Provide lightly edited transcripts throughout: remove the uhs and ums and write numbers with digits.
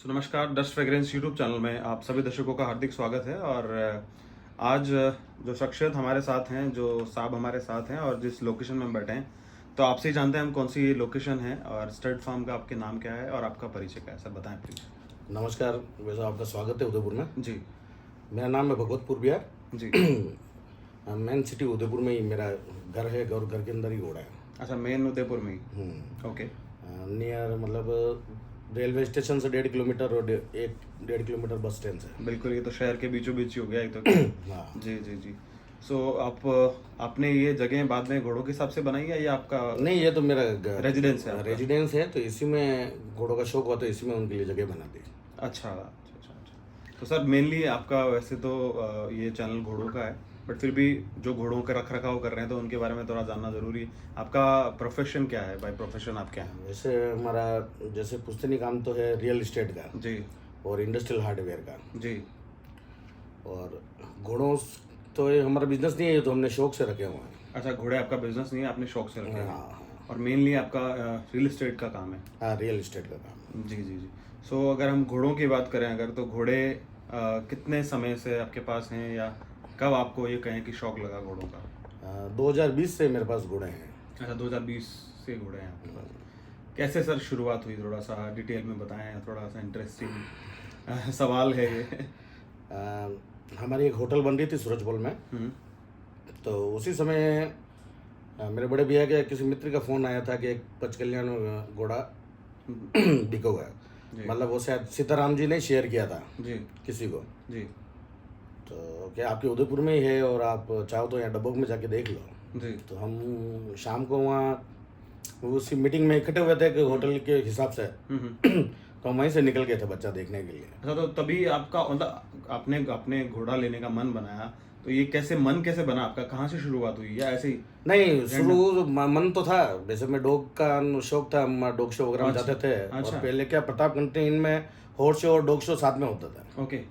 नमस्कार, dust fragrance YouTube channel में आप सभी दर्शकों का हार्दिक स्वागत है। और आज जो शख्सियत हमारे साथ हैं, जो साहब हमारे साथ हैं और जिस लोकेशन में हम बैठे हैं, तो आपसे ही जानते हैं हम कौन सी लोकेशन है और स्टड फार्म का आपके नाम क्या है और आपका परिचय क्या है। सर बताएं प्लीज़। नमस्कार। वैसे आपका स्वागत है उदयपुर में। जी। मेरा नाम है भगवतपुर बिहार। जी। मेन सिटी उदयपुर में ही मेरा घर है, और घर के अंदर ही घोड़ा है। अच्छा, मेन उदयपुर में ही। ओके। नियर मतलब रेलवे स्टेशन से 1.5 किलोमीटर और 1-1.5 किलोमीटर बस स्टैंड से। बिल्कुल, ये तो शहर के बीचों बीच ही हो गया एक तो। हाँ। जी जी जी। सो आपने ये जगह बाद में घोड़ों के हिसाब से बनाई है या आपका नहीं, ये तो मेरा रेजिडेंस है आपका? रेजिडेंस है, तो इसी में घोड़ों का शौक हुआ तो इसी में उनके लिए जगह बना दी। अच्छा अच्छा अच्छा अच्छा। तो सर मेनली आपका वैसे तो ये चैनल घोड़ों का है, बट फिर भी जो घोड़ों का रख रखाव कर रहे हैं तो उनके बारे में थोड़ा जानना जरूरी है। आपका प्रोफेशन क्या है? बाय प्रोफेशन आप क्या है? वैसे हमारा जैसे पुश्तैनी काम तो है रियल इस्टेट का जी और इंडस्ट्रियल हार्डवेयर का। जी। और घोड़ों तो ये हमारा बिजनेस नहीं है, ये तो हमने शौक से रखे हुए हैं। अच्छा, घोड़े आपका बिजनेस नहीं है, आपने शौक से रखे हैं। हाँ और मेनली आपका रियल एस्टेट का काम है। हाँ, रियल इस्टेट का काम। जी जी जी। सो अगर हम घोड़ों की बात करें अगर, तो घोड़े कितने समय से आपके पास हैं या कब आपको ये कहें कि शौक लगा घोड़ों का? 2020 से मेरे पास घोड़े हैं। अच्छा, 2020 से घोड़े हैं आपके पास। कैसे सर शुरुआत हुई? थोड़ा सा डिटेल में बताएं, थोड़ा सा इंटरेस्टिंग सवाल है ये। हमारी एक होटल बन रही थी सूरजपुर में, तो उसी समय मेरे बड़े भैया के किसी मित्र का फ़ोन आया था कि एक पचकल्याण घोड़ा बिको गया। जी मतलब वो शायद सीताराम जी ने शेयर किया था जी किसी को। जी तो क्या आपके उदयपुर में ही है और आप चाहो तो यहाँ डब्बोक में जाके देख लो। जी। तो हम शाम को वहाँ उसी मीटिंग में इकट्ठे हुए थे कि होटल के हिसाब से तो हम वहीं से निकल गए थे बच्चा देखने के लिए। अच्छा, तो तभी आपका मतलब आपने आपने घोड़ा लेने का मन बनाया, तो ये कैसे मन कैसे बना आपका? कहाँ से शुरुआत हुई या ऐसे ही? नहीं, शुरू मन तो था। वैसे मैं डॉग का शौक था, हम डॉग शो वगैरह में अच्छा, जाते थे। अच्छा। और पहले क्या प्रताप कैंटीन में हॉर्स शो और डॉग शो साथ में होता था, ओके।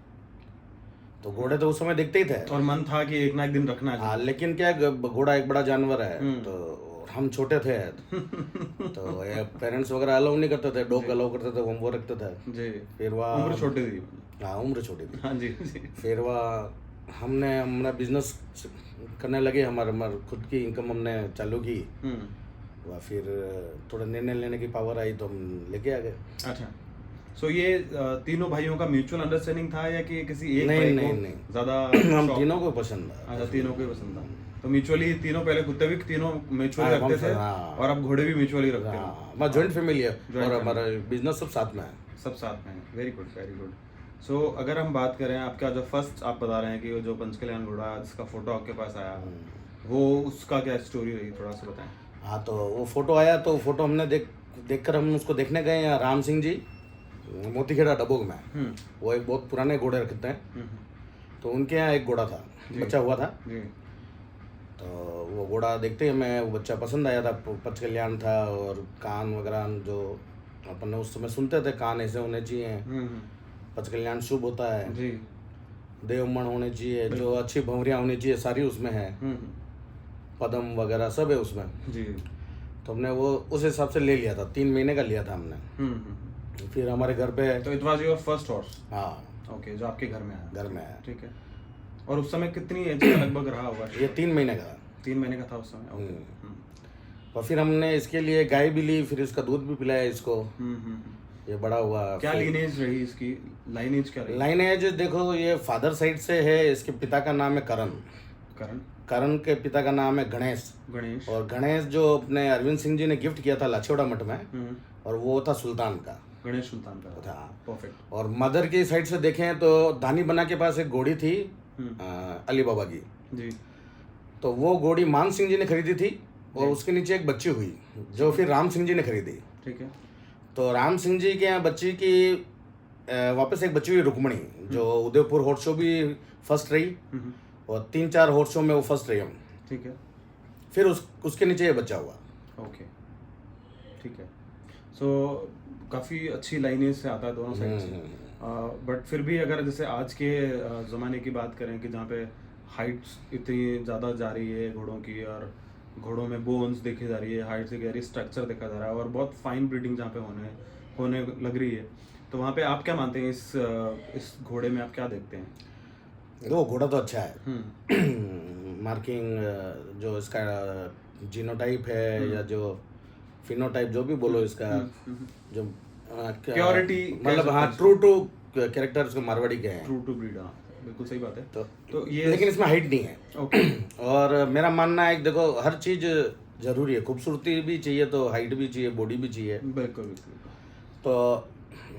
तो घोड़े तो उस समय दिखते ही थे। और मन था कि एक ना एक दिन रखना हाँ, है। लेकिन क्या घोड़ा एक बड़ा जानवर है, तो हम छोटे थे तो ये पेरेंट्स वगैरह अलाउ नहीं करते थे, डॉग अलाउ करते थे, हम वो रखते थे। जी। फिर वह उम्र छोटी थी। हाँ, उम्र छोटी थी। हाँ जी जी। फिर वह हमने हमारा बिजनेस करने लगे, हमारे खुद की इनकम हमने चालू की। वह फिर थोड़ा निर्णय लेने की पावर आई तो हम लेके आ गए। अच्छा, सो ये तीनों भाइयों का म्यूचुअल अंडरस्टैंडिंग था या कि किसी एक नहीं भाई नहीं को नहीं, ज्यादा हम शौक? तीनों को पसंद है। अच्छा, तीनों को ही पसंद था। तो म्यूचुअली तीनों पहले कुत्ते भी तीनों म्यूचुअली हाँ, रखते हम थे हाँ। और अब घोड़े भी म्यूचुअली रखते हैं। हाँ, हमारा जॉइंट फैमिली है Joint और family। हमारा बिजनेस सब साथ में है। सब साथ में है। Very good very good. So अगर हम बात करें आपका जो फर्स्ट आप बता रहे हैं कि वो जो पंचकल्याण घोड़ा जिसका फोटो आपके पास आया, वो उसका क्या स्टोरी रही, थोड़ा सा बताएं। हाँ, तो वो फोटो आया, तो फोटो हमने देखकर हम उसको देखने गए यहाँ राम सिंह जी मोतीखेड़ा डबोग में। वो एक बहुत पुराने घोड़े रखते हैं, तो उनके यहाँ एक घोड़ा था, बच्चा हुआ था। जी तो वो घोड़ा देखते ही हमें वो बच्चा पसंद आया था। पचकल्याण था और कान वगैरह जो अपन उस समय सुनते थे, कान ऐसे होने चाहिए, पचकल्याण शुभ होता है, जी देवमण होने चाहिए, जो अच्छी भंवरियाँ होनी चाहिए सारी उसमें है, पदम वगैरह सब है उसमें। जी। तो हमने वो उस हिसाब से ले लिया था, 3 महीने का लिया था हमने। फिर हमारे घर पे तो it was your first horse? हाँ, ओके, जो आपके घर में आया। घर में आया। ठीक है। और उस समय कितनी एज का लगभग रहा होगा? ये 3 महीने का था। 3 महीने का था उस समय। ओके। और फिर हमने इसके लिए गाय भी ली, फिर इसका दूध भी पिलाया इसको। ये बड़ा हुआ। क्या लीनेज रही इसकी? लाइनेज क्या रही? लाइनेज देखो, ये फादर साइड से है, इसके पिता का नाम है करण। करण। करण के पिता का नाम है गणेश। गणेश। और गणेश जो अपने अरविंद सिंह जी ने गिफ्ट किया था लाछौड़ा मठ में, और वो था सुल्तान का। गणेश सुल्तान का था। हाँ। परफेक्ट। और मदर की साइड से देखें तो धानी बना के पास एक घोड़ी थी अली बाबा की। जी। तो वो घोड़ी मान सिंह जी ने खरीदी थी, और उसके नीचे एक बच्ची हुई जो फिर राम सिंह जी ने खरीदी। ठीक है। तो राम सिंह जी के यहाँ बच्ची की वापस एक बच्ची हुई रुक्मणी, जो उदयपुर हॉर्स शो भी फर्स्ट रही, और 3-4 हॉर्स शो में वो फर्स्ट रही हम। ठीक है। फिर उसके नीचे ये बच्चा हुआ। ओके। ठीक है। सो काफ़ी अच्छी लाइनेज से आता है दोनों साइड से। बट फिर भी अगर जैसे आज के ज़माने की बात करें कि जहाँ पे हाइट्स इतनी ज़्यादा जा रही है घोड़ों की, और घोड़ों में बोन्स देखी जा रही है, हाइट से गहरी स्ट्रक्चर देखा जा रहा है, और बहुत फाइन ब्रीडिंग जहाँ पे होने लग रही है, तो वहाँ पे आप क्या मानते हैं इस घोड़े में आप क्या देखते हैं? देखो घोड़ा तो अच्छा है। हम्म मार्किंग जो इसका जीनोटाइप है या जो फिनोटाइप जो भी बोलो इसका, जो प्योरिटी मतलब हाँ ट्रू टू कैरेक्टर उसका मारवाड़ी के हैं। ट्रू टू ब्रीड, हाँ बिल्कुल सही बात है। तो ये लेकिन इसमें हाइट नहीं है। ओके और मेरा मानना है कि देखो हर चीज़ जरूरी है, खूबसूरती भी चाहिए तो हाइट भी चाहिए, बॉडी भी चाहिए। बिल्कुल बिल्कुल। तो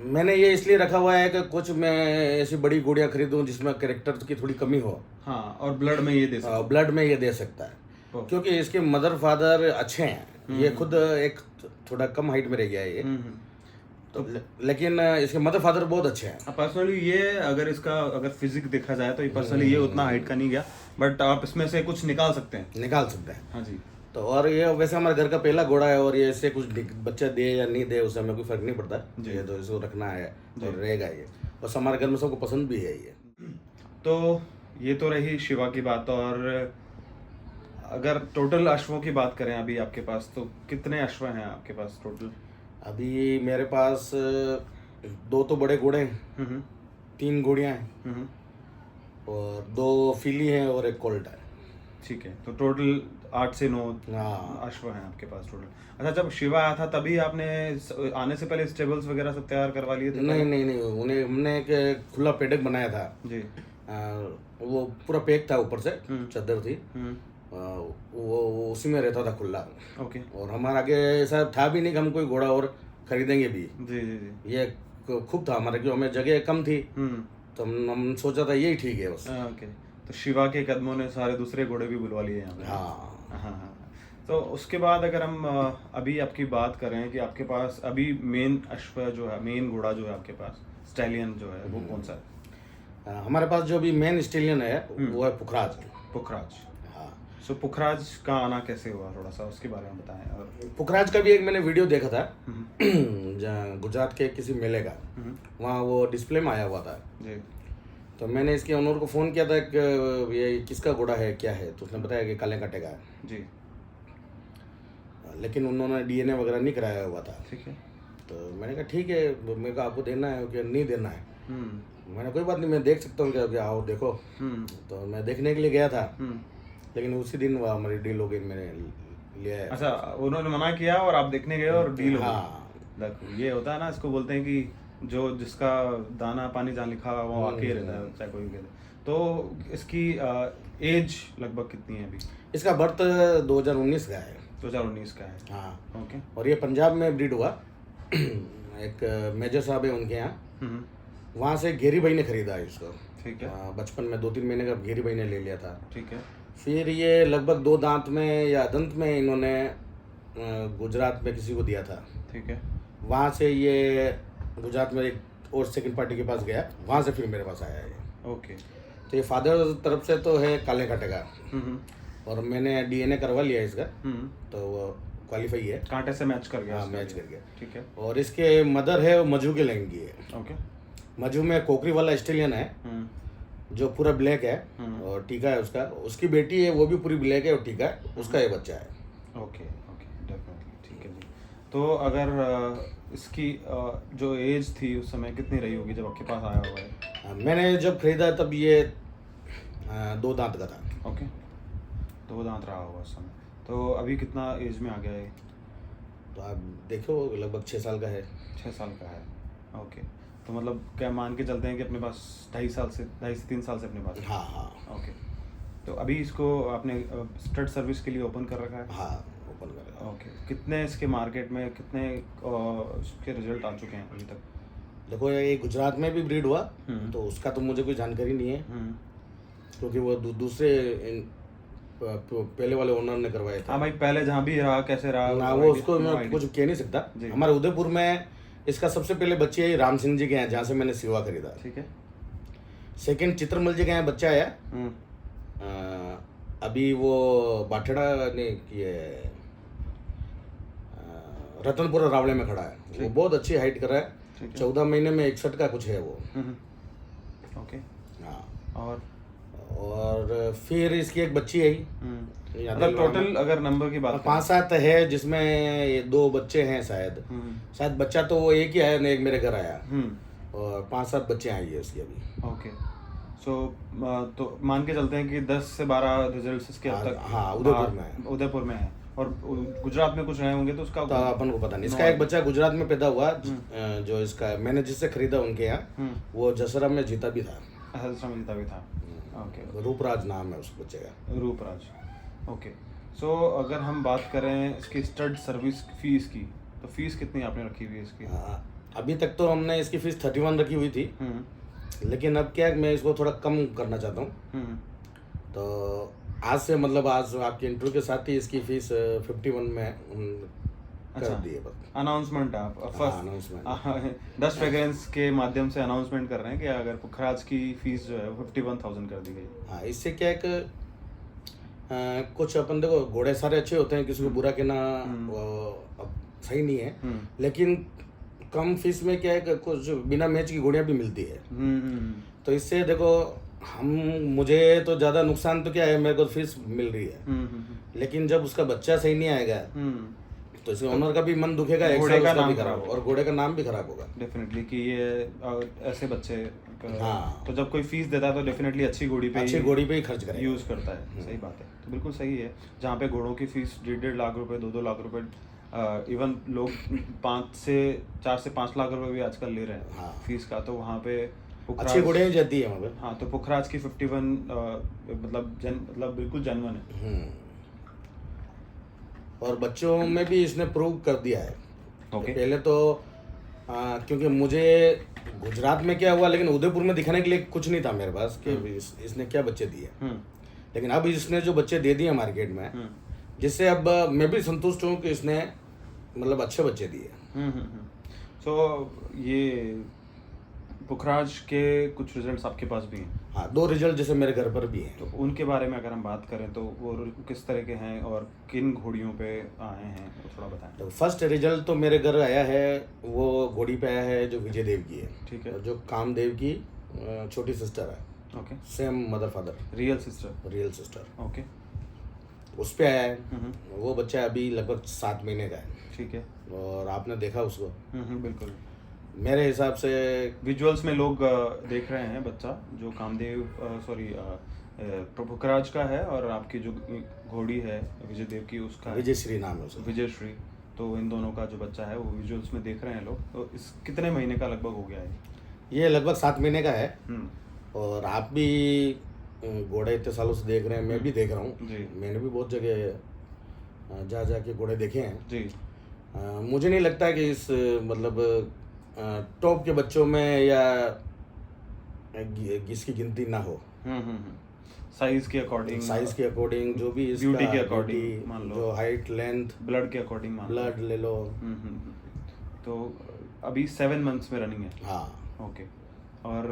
मैंने ये इसलिए रखा हुआ है कि कुछ मैं ऐसी बड़ी घोड़ियाँ खरीदूं जिसमें कैरेक्टर की थोड़ी कमी हो, हाँ और ब्लड में ये दे सकते ब्लड में ये दे सकता है, ओह। क्योंकि इसके मदर फादर अच्छे हैं। ये खुद एक थोड़ा कम हाइट में रह गया है ये, तो लेकिन इसके मदर फादर बहुत अच्छे हैं। पर्सनली ये अगर फिजिक देखा जाए तो ये पर्सनली ये उतना हाइट का नहीं गया, बट आप इसमें से कुछ निकाल सकते हैं। निकाल सकते हैं। हाँ जी। तो और ये वैसे हमारे घर का पहला घोड़ा है, और ये इससे कुछ बच्चा दे या नहीं दे उससे हमें कोई फर्क नहीं पड़ता। ये तो इसको रखना है तो रहेगा ये, बस हमारे घर में सबको पसंद भी है ये। तो ये तो रही शिवा की बात। और अगर टोटल अश्वों की बात करें अभी आपके पास, तो कितने अश्व हैं आपके पास टोटल? अभी मेरे पास 2 तो बड़े घोड़े हैं, 3 घोड़ियाँ हैं, और 2 फीली हैं और 1 कोल्ट है। ठीक है, तो टोटल 8 से 9 हाँ अश्व हैं आपके पास टोटल। अच्छा, जब शिवा आया था तभी आपने आने से पहले स्टेबल्स वगैरह सब तैयार करवा लिए थे? नहीं, उन्हें हमने एक खुला पेडक बनाया था जी। वो पूरा पैक था, ऊपर से चादर थी, वो उसी में रहता था खुला। ओके। और हमारा आगे ऐसा था भी नहीं कि हम कोई घोड़ा और खरीदेंगे भी। जी जी जी। ये खूब था हमारा, क्यों हमें जगह कम थी, तो हम सोचा था यही ठीक है बस। ओके, तो शिवा के कदमों ने सारे दूसरे घोड़े भी बुलवा लिए यहाँ पे। हाँ हाँ। तो उसके बाद अगर हम अभी आपकी बात करें कि आपके पास अभी मेन अश्व जो है, मेन घोड़ा जो है आपके पास, स्टैलियन जो है, वो कौन सा है? हमारे पास जो अभी मेन स्टेलियन है वो है पुखराज। पुखराज। हाँ। सो पुखराज का आना कैसे हुआ, थोड़ा सा उसके बारे में बताएं। और पुखराज का भी एक मैंने वीडियो देखा था जहाँ गुजरात के किसी मेले का, वहाँ वो डिस्प्ले में आया हुआ था जी। तो मैंने इसके ओनर को फ़ोन किया था कि ये किसका घोड़ा है, क्या है, तो उसने बताया कि काले काटे का है जी। लेकिन उन्होंने डीएनए वगैरह नहीं कराया हुआ था। ठीक है। तो मैंने कहा ठीक है, मेरे को आपको देना है कि नहीं देना है। मैंने कोई बात नहीं, मैं देख सकता हूँ क्या, आओ देखो। तो मैं देखने के लिए गया था, लेकिन उसी दिन वह हमारी डील हो गई, मैंने लिया है। अच्छा, उन्होंने मना किया और आप देखने गए और डील हो हाँ। गई। ये होता है ना, इसको बोलते हैं कि जिसका दाना पानी जहाँ लिखा हुआ वो आके ही रहता है, चाहे कोई भी कहते। तो इसकी एज लगभग कितनी है अभी? इसका बर्थ 2019 का है। 2019 का है। हाँ। ओके। और ये पंजाब में ब्रीड हुआ एक मेजर साहब है उनके यहाँ, वहाँ से घेरी भाई ने खरीदा है इसको। ठीक है। बचपन में 2-3 महीने का घेरी भाई ने ले लिया था। ठीक है। फिर ये लगभग 2 दांत में या दंत में इन्होंने गुजरात में किसी को दिया था। ठीक है। वहाँ से ये गुजरात में एक और सेकंड पार्टी के पास गया, वहाँ से फिर मेरे पास आया ये। ओके। तो ये फादर तरफ से तो है काले काटे का, और मैंने डीएनए करवा लिया इसका, तो वो क्वालिफाई है, कांटे से मैच कर गया। हाँ मैच कर गया। ठीक है। और इसके मदर है वो मजू के लैंग की है। ओके। मजू में कोकरी वाला ऑस्ट्रेलियन है जो पूरा ब्लैक है और टीका है उसका। उसकी बेटी है वो भी पूरी ब्लैक है और टीका है, उसका ये बच्चा है। Okay okay, definitely. ठीक है जी। तो अगर इसकी जो एज थी उस समय कितनी रही होगी जब आपके पास आया हुआ है? मैंने जब खरीदा तब ये 2 दांत का था। ओके, 2 दांत रहा होगा उस समय। तो अभी कितना एज में आ गया है? तो आप देखो लगभग 6 साल का है। 6 साल का है। ओके, तो मतलब क्या मान के चलते हैं कि अपने पास 2.5 से 3 साल से अपने पास? हाँ हाँ। ओके, तो अभी इसको आपने स्टड सर्विस के लिए ओपन कर रखा है? हाँ ओपन कर रखा है। ओके, कितने इसके मार्केट में कितने इसके रिजल्ट आ चुके हैं अभी तक? देखो ये गुजरात में भी ब्रीड हुआ, तो उसका तो मुझे कोई जानकारी नहीं है, क्योंकि वो दूसरे पहले वाले ओनर ने करवाए थे। हाँ भाई, पहले जहाँ भी रहा कैसे रहा ना वो उसको मैं कुछ कह नहीं सकता। हमारे उदयपुर में इसका सबसे पहले बच्चे राम सिंह जी के हैं, जहाँ से मैंने सिवा खरीदा। ठीक है। सेकंड चित्रमल जी के यहाँ बच्चा आया, अभी वो बाठेड़ा ने ये रतनपुरा रावले में खड़ा है, वो बहुत अच्छी हाइट कर रहा है। 14 महीने में 61 का कुछ है वो। ओके। हाँ। और फिर इसकी एक बच्ची आई, याद मतलब दिलवाना। टोटल अगर नंबर की बात 5-7 है, जिसमें ये 2 बच्चे हैं शायद। शायद बच्चा तो वो एक ही आया, एक मेरे घर आया, और 5-7 बच्चे आई है उसकी अभी। ओके। सो तो मान के चलते हैं कि 10 से 12 रिजल्ट्स इसके अब तक हाँ, उदयपुर में है। उदयपुर में है, और गुजरात में कुछ रहे होंगे तो उसका तो अपन को पता नहीं। इसका एक बच्चा गुजरात में पैदा हुआ, जो इसका मैंने जिससे खरीदा उनके यहाँ, वो जसरा में जीता भी था। मिलता भी था। ओके। रूपराज नाम है उस बच्चे का। रूपराज। ओके। सो अगर हम बात करें इसकी स्टड सर्विस फीस की, तो फीस कितनी आपने रखी हुई है इसकी? अभी तक तो हमने इसकी फीस 31 रखी हुई थी, लेकिन अब क्या है, मैं इसको थोड़ा कम करना चाहता हूँ। तो आज से मतलब आज आपके इंटरव्यू के साथ ही इसकी फीस 51 में कर दी है। अनाउंसमेंट आप अनाउंसमेंट डस्ट फ्रेग्रेंस के माध्यम से अनाउंसमेंट कर रहे हैं कि अगर पुखराज की फीस जो है 51,000 कर दी गई। हाँ, इससे क्या है कि कुछ अपन देखो, घोड़े सारे अच्छे होते हैं, किसी को बुरा कहना सही नहीं है, लेकिन कम फीस में क्या है कि कुछ बिना मैच की घोड़ियाँ भी मिलती है। तो इससे देखो, मुझे तो ज़्यादा नुकसान तो क्या है, मेरे को फीस मिल रही है, लेकिन जब उसका बच्चा सही नहीं आएगा तो इसके ओनर का भी मन दुखेगा, घोड़े का नाम भी खराब होगा, और घोड़े का नाम भी खराब होगा डेफिनेटली कि ये ऐसे बच्चे हाँ। तो जब कोई फीस देता है तो डेफिनेटली अच्छी घोड़ी पे ही खर्च करेगा, यूज़ करता है। सही बात है। तो बिल्कुल सही है, जहाँ पे घोड़ों की फीस 1.5 लाख रुपए, 2-2 लाख रुपए, इवन लोग 4 से 5 लाख रुपए भी आजकल ले रहे हैं। हाँ। फीस का। तो वहाँ पे अच्छी घोड़ियाँ जाती है वहाँ पे। हाँ, तो पुखराज की 51 मतलब बिल्कुल जेन्युइन है। और बच्चों में भी इसने प्रूव कर दिया है। ओके। पहले तो क्योंकि मुझे गुजरात में क्या हुआ, लेकिन उदयपुर में दिखाने के लिए कुछ नहीं था मेरे पास कि इसने क्या बच्चे दिए, लेकिन अब इसने जो बच्चे दे दिए मार्केट में, जिससे अब मैं भी संतुष्ट हूँ कि इसने मतलब अच्छे बच्चे दिए। सो ये पुखराज के कुछ रिजल्ट्स आपके पास भी हैं? हाँ, 2 रिजल्ट जैसे मेरे घर पर भी हैं। तो उनके बारे में अगर हम बात करें तो वो किस तरह के हैं और किन घोड़ियों पे आए हैं, वो थोड़ा बताएं। तो फर्स्ट रिजल्ट तो मेरे घर आया है, वो घोड़ी पे आया है जो विजय देव की है। ठीक है। और जो कामदेव की छोटी सिस्टर है। Okay. Same mother father, real sister. Okay. उस पे आया है। वो बच्चा अभी लगभग 7 महीने का है। ठीक है। और आपने देखा उसको? बिल्कुल। मेरे हिसाब से विजुअल्स में लोग देख रहे हैं बच्चा जो कामदेव पुखराज का है, और आपकी जो घोड़ी है विजय देव की, उसका विजयश्री नाम है उसका। विजयश्री। तो इन दोनों का जो बच्चा है वो विजुअल्स में देख रहे हैं लोग। तो इस कितने महीने का लगभग हो गया है? ये लगभग 7 महीने का है। और आप भी घोड़े इतने सालों से देख रहे हैं, मैं भी देख रहा हूँ। मैंने भी बहुत जगह जा के घोड़े देखे हैं जी। मुझे नहीं लगता है कि इस मतलब टॉप के बच्चों में या इसकी गिनती ना हो। साइज के अकॉर्डिंग जो भी इसका ब्यूटी के अकॉर्डिंग मान लो, जो हाइट लेंथ, ब्लड के अकॉर्डिंग मान लो, ब्लड ले लो। तो अभी 7 मंथ्स में रनिंग है। हाँ। ओके। और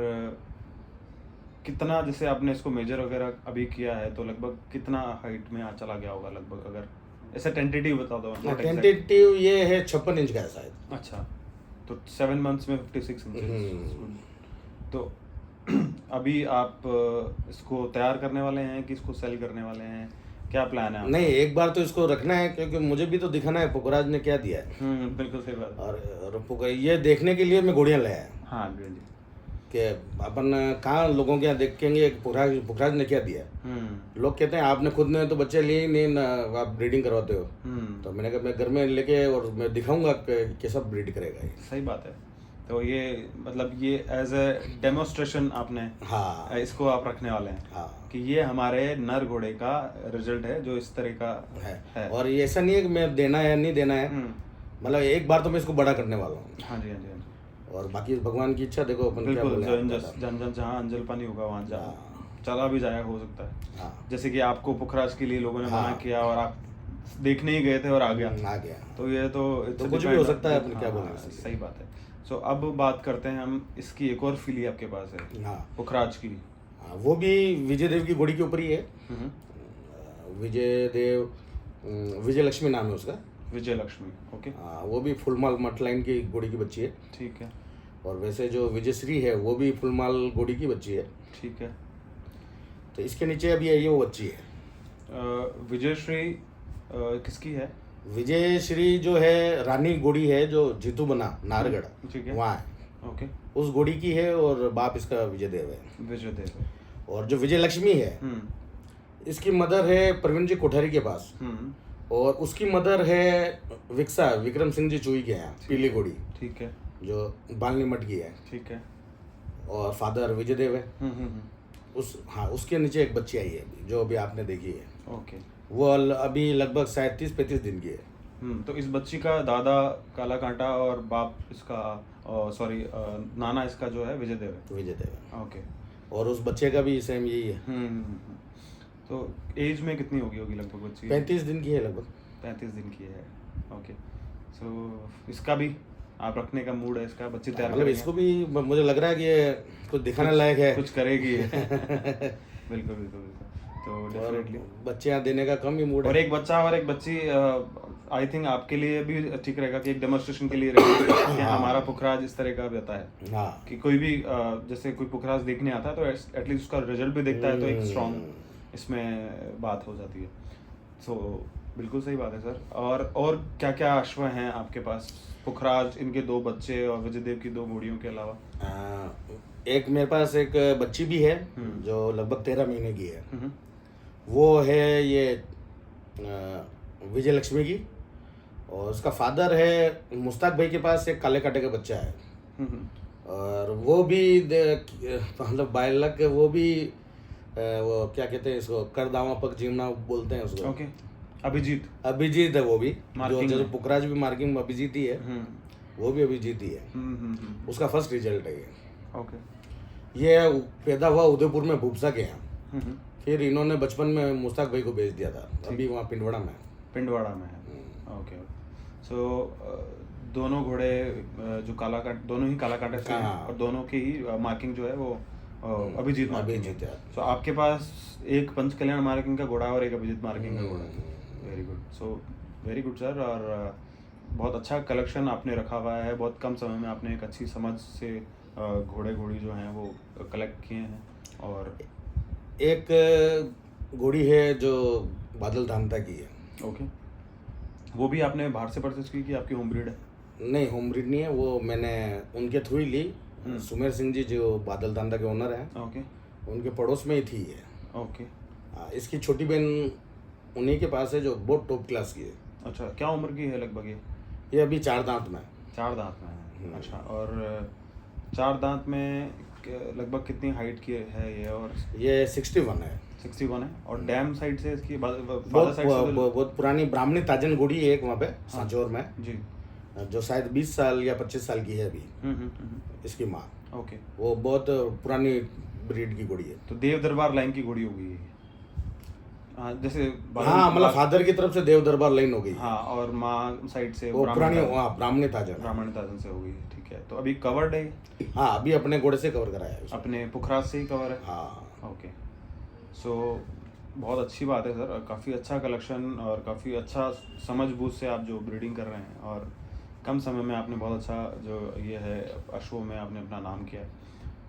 कितना, जैसे आपने इसको मेजर वगैरह अभी किया है, तो लगभग कितना हाइट में चला गया होगा लगभग, अगर ऐसा टेंटेटिव बता दो। टेंटेटिव ये है 56 इंच का है शायद। अच्छा, तो 7 मंथ्स में 56 इंच। तो अभी आप इसको तैयार करने वाले हैं कि इसको सेल करने वाले हैं, क्या प्लान है? नहीं, एक बार तो इसको रखना है, क्योंकि मुझे भी तो दिखाना है पुखराज ने क्या दिया है। बिल्कुल सही बात। और ये देखने के लिए मैं घोड़ियाँ लाया। हाँ जी। कि अपन कहाँ लोगों के यहाँ देखेंगे पुखराज ने क्या दिया। लोग कहते हैं आपने खुद ने तो बच्चे लिए नहीं ना, आप ब्रीडिंग करवाते हो। तो मैंने कहा मैं घर में लेके और मैं दिखाऊंगा कैसा ब्रीड करेगा ये। सही बात है। तो ये मतलब ये एज ए डेमोस्ट्रेशन आपने, हाँ, इसको आप रखने वाले हैं। हाँ, कि ये हमारे नर घोड़े का रिजल्ट है जो इस तरह का है। और ये ऐसा नहीं है कि मैं देना है या नहीं देना है, मतलब एक बार तो मैं इसको बड़ा करने वाला हूँ। हाँ जी। और बाकी भगवान की इच्छा, देखो अपन क्या बोले, जन जहाँ अंजल पानी होगा वहाँ चला भी जाया हो सकता है। हाँ। जैसे कि आपको पुखराज के लिए लोगों ने मना किया और आप देखने ही गए थे और आ गया। तो ये तो कुछ भी हो सकता है, अपन क्या बोले। सही बात है। सो अब बात करते हैं हम, इसकी एक और फिली आपके पास है। हाँ, पुखराज की। वो भी विजय देव की घोड़ी के ऊपर ही है। विजय देव, विजय लक्ष्मी नाम है उसका। विजय लक्ष्मी। ओके। हाँ, वो भी फुलमाल मठ लाइन की घोड़ी की बच्ची है। ठीक है। और वैसे जो विजयश्री है वो भी फुलमाल घोड़ी की बच्ची है। ठीक है। तो इसके नीचे अभी ये वो बच्ची है। विजयश्री किसकी है? विजय श्री जो है रानी घोड़ी है जो जीतू बना नारगढ़, ठीक है। वहाँ है, ओके, उस घोड़ी की है। और बाप इसका विजय देव है। विजय देव है। और जो विजय लक्ष्मी है इसकी मदर है प्रवीण जी कोठारी के पास। और उसकी मदर है विक्सा विक्रम सिंह जी चुई के यहाँ पीली घोड़ी, ठीक है, जो बालनी मठ की है। ठीक है। और फादर विजय देव है। हाँ, उसके नीचे एक बच्ची आई है अभी, जो अभी आपने देखी है। ओके। वो अभी लगभग 37-35 दिन की है। तो इस बच्ची का दादा काला कांटा और बाप इसका सॉरी नाना इसका जो है विजय देव है। विजय देव है। ओके। और उस बच्चे का भी सेम यही है। तो एज में कितनी होगी लगभग बच्ची? 35 दिन की है लगभग। 35 दिन की है। ओके। सो इसका भी आप रखने का मूड है इसका? बच्ची तैयार मतलब इसको भी मुझे लग रहा है कि ये कुछ दिखाने लायक है, कुछ करेगी। बिल्कुल बिल्कुल बिल्कुल। तो डेफिनेटली बच्चे देने का कम ही मूड है। और एक बच्चा और एक बच्ची आई थिंक आपके लिए भी ठीक रहेगा कि एक डेमोन्स्ट्रेशन के लिए रहेगा कि हमारा पुखराज इस तरह का रहता है। हाँ, कि कोई भी जैसे कोई पुखराज देखने आता है तो एटलीस्ट उसका रिजल्ट भी देखता है, तो एक स्ट्रॉन्ग इसमें बात हो जाती है। सो बिल्कुल सही बात है सर। और क्या क्या अश्व हैं आपके पास? पुखराज, इनके 2 बच्चे और विजय देव की 2 घोड़ियों के अलावा एक मेरे पास एक बच्ची भी है जो लगभग 13 महीने की है। वो है ये विजय लक्ष्मी की। और उसका फादर है मुश्ताक भाई के पास एक काले कांटे का बच्चा है। और वो भी मतलब बायलक, वो भी वो क्या कहते हैं इसको, करदावा पक जीवना बोलते हैं उसको। ओके। अभिजीत है वो भी, मार्किंग जो पुखराज भी मार्किंग में अभिजीत ही है। वो भी अभिजीत ही है। उसका फर्स्ट रिजल्ट है ये। ओके। ये पैदा हुआ उदयपुर में भूपसा के यहाँ। फिर इन्होंने बचपन में मुश्ताक भाई को भेज दिया था, अभी वहाँ पिंडवाड़ा में है। ओके। सो दोनों घोड़े जो दोनों ही काला कांटे से हैं और दोनों की ही मार्किंग जो है वो अभिजीत है। सो आपके पास एक पंच कल्याण मार्किंग का घोड़ा और एक अभिजीत मार्किंग का घोड़ा है। Very good. So very good sir. और बहुत अच्छा कलेक्शन आपने रखा हुआ है। बहुत कम समय में आपने एक अच्छी समझ से घोड़े घोड़ी जो हैं वो कलेक्ट किए हैं। और एक घोड़ी है जो बादल धामता की है। ओके। वो भी आपने बाहर से परचेज की कि आपकी होम ब्रीड है? नहीं, होम ब्रीड नहीं है, वो मैंने उनके थ्रू ही ली। सुमेर सिंह जी जो बादल धामता के ओनर हैं, ओके, उनके पड़ोस में ही थी ये। ओके। इसकी छोटी बहन उन्हीं के पास है जो बहुत टॉप क्लास की है। अच्छा, क्या उम्र की है लगभग ये अभी 4 दांत में है। 4 दांत में है। अच्छा। और 4 दांत में लगभग कितनी हाइट की है ये? और ये 61 है। 61 है। और डैम साइड से इसकी बहुत पुरानी ब्राह्मणी ताजन घोड़ी है एक वहाँ पे सांचौर में जी, जो शायद 20 साल या 25 साल की है अभी। इसकी माँ। ओके। वो बहुत पुरानी ब्रीड की घोड़ी है। तो देव दरबार लाइन की घोड़ी होगी ये? हाँ, जैसे हाँ, मतलब फादर की तरफ से देव दरबार लाइन हो गई। हाँ, और माँ साइड से वो पुरानी ब्राह्मणी ताजन से हो गई। ठीक है। तो अभी कवर्ड है? हाँ, अभी अपने घोड़े से कवर कराया है। अपने पुखराज से ही कवर है? हाँ। ओके। सो बहुत अच्छी बात है सर। काफ़ी अच्छा कलेक्शन और काफ़ी अच्छा समझ-बूझ से आप जो ब्रीडिंग कर रहे हैं और कम समय में आपने बहुत अच्छा जो ये है अश्वों में आपने अपना नाम किया है।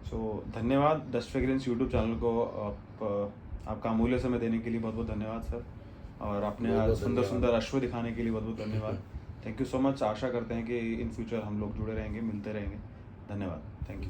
सो धन्यवाद। डस्ट फ्रेग्रेंस यूट्यूब चैनल को आपका अमूल्य समय देने के लिए बहुत बहुत धन्यवाद सर। और आपने आज सुंदर सुंदर अश्व दिखाने के लिए बहुत बहुत धन्यवाद। Thank you so much. आशा करते हैं कि इन फ्यूचर हम लोग जुड़े रहेंगे, मिलते रहेंगे। धन्यवाद। Thank you.